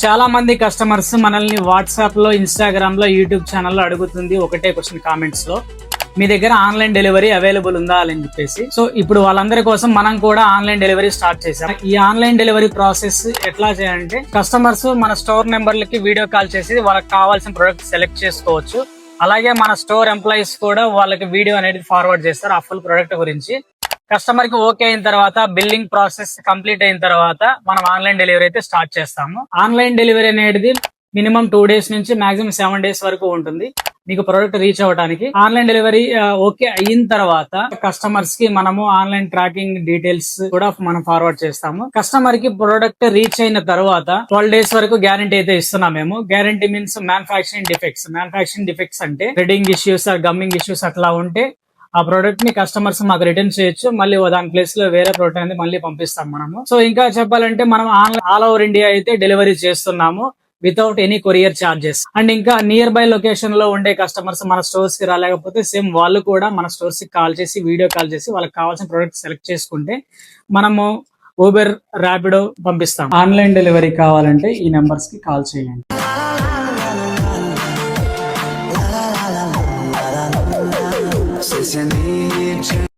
చాలా మంది కస్టమర్స్ మనల్ని వాట్సాప్ లో, ఇన్స్టాగ్రామ్ లో, యూట్యూబ్ ఛానల్లో అడుగుతుంది ఒకటే క్వశ్చన్ కామెంట్స్ లో, మీ దగ్గర ఆన్లైన్ డెలివరీ అవైలబుల్ ఉందా అని చెప్పేసి. సో ఇప్పుడు వాళ్ళందరి కోసం మనం కూడా ఆన్లైన్ డెలివరీ స్టార్ట్ చేసాం. ఈ ఆన్లైన్ డెలివరీ ప్రాసెస్ ఎట్లా చేయాలంటే, కస్టమర్స్ మన స్టోర్ నెంబర్లకి వీడియో కాల్ చేసి వాళ్ళకి కావాల్సిన ప్రొడక్ట్ సెలెక్ట్ చేసుకోవచ్చు. అలాగే మన స్టోర్ ఎంప్లాయీస్ కూడా వాళ్ళకి వీడియో అనేది ఫార్వర్డ్ చేస్తారు ఆ ఫుల్ ప్రొడక్ట్ గురించి. కస్టమర్ కి ఓకే అయిన తర్వాత, బిల్లింగ్ ప్రాసెస్ కంప్లీట్ అయిన తర్వాత మనం ఆన్లైన్ డెలివరీ అయితే స్టార్ట్ చేస్తాము. ఆన్లైన్ డెలివరీ అనేది మినిమం 2 days నుంచి మాక్సిమం 7 days వరకు ఉంటుంది మీకు ప్రొడక్ట్ రీచ్ అవ్వడానికి. ఆన్లైన్ డెలివరీ ఓకే అయిన తర్వాత కస్టమర్స్ కి మనము ఆన్లైన్ ట్రాకింగ్ డీటెయిల్స్ కూడా మనం ఫార్వర్డ్ చేస్తాము. కస్టమర్ కి ప్రొడక్ట్ రీచ్ అయిన తర్వాత 12 days వరకు గ్యారంటీ అయితే ఇస్తున్నాం మేము. Guarantee means manufacturing defects. Manufacturing defects అంటే థ్రెడింగ్ ఇష్యూస్, గమ్మింగ్ ఇష్యూస్ అట్లా ఉంటే ఆ ప్రోడక్ట్ ని కస్టమర్స్ మాకు రిటర్న్ చేయొచ్చు. మళ్ళీ దాని ప్లేస్ లో వేరే ప్రోడక్ట్ అనేది మళ్ళీ పంపిస్తాం మనము. సో ఇంకా చెప్పాలంటే మనం ఆల్ ఓవర్ ఇండియా అయితే డెలివరీ చేస్తున్నాము without any courier charges. And ఇంకా నియర్ బై లొకేషన్ లో ఉండే కస్టమర్స్ మన స్టోర్స్ కి రాలేకపోతే సేమ్ వాళ్ళు కూడా మన స్టోర్స్ కి కాల్ చేసి, వీడియో కాల్ చేసి వాళ్ళకి కావాల్సిన ప్రోడక్ట్ సెలెక్ట్ చేసుకుంటే మనము ఊబర్, ర్యాపిడో పంపిస్తాం. ఆన్లైన్ డెలివరీ కావాలంటే ఈ నెంబర్స్ కి కాల్ చేయండి. Since you need you